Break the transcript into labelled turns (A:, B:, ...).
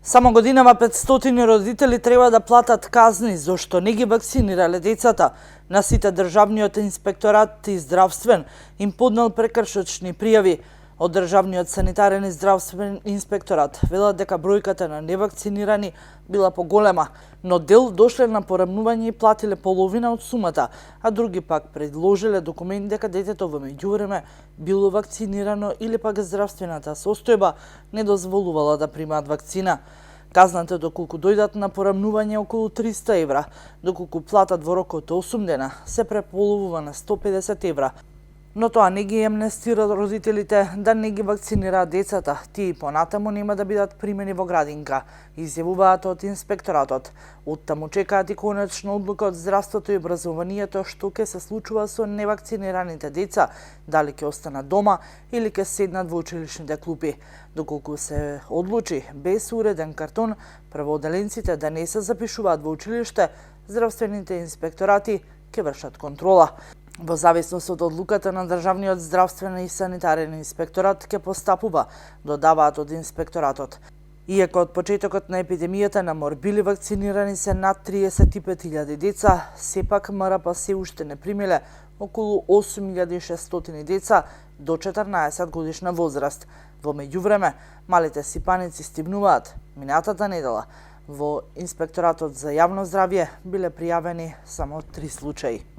A: Само годинава 500 родители треба да платат казни зашто не ги вакцинирале децата. На сите државниот инспекторат и здравствен им поднел прекршочни пријави. Од државниот санитарен и здравствен инспекторат велат дека бројката на невакцинирани била поголема, но дел дошле на порамнување и платиле половина од сумата, а други пак предложиле документ дека детето во меѓувреме било вакцинирано или пак здравствената состојба не дозволувала да примаат вакцина. Казната доколку дојдат на порамнување околу 300 евра, доколку платат во рок од 8 дена, се преполовува на 150 евра. Но тоа не ги амнестира родителите да не ги вакцинираат децата. Тие понатаму нема да бидат примени во градинка, изјавуваат од инспекторатот. Оттаму чекаат и конечна одлука од здравството и образованието што ќе се случува со невакцинираните деца, дали ќе останат дома или ќе седнат во училишните клупи. Доколку се одлучи без уреден картон, првооделенците да не се запишуваат во училиште, здравствените инспекторати ќе вршат контрола. Во зависност од одлуката на државниот здравствен и санитарен инспекторат ќе постапува, додаваат од инспекторатот. Иако од почетокот на епидемијата на мор били вакцинирани се над 35.000 деца, сепак МРП се уште не примиле околу 8.600 деца до 14 годишна возраст. Во меѓувреме, малите сипаници стигнуваат. Минатата недела во Инспекторатот за јавно здравје биле пријавени само 3 случаи.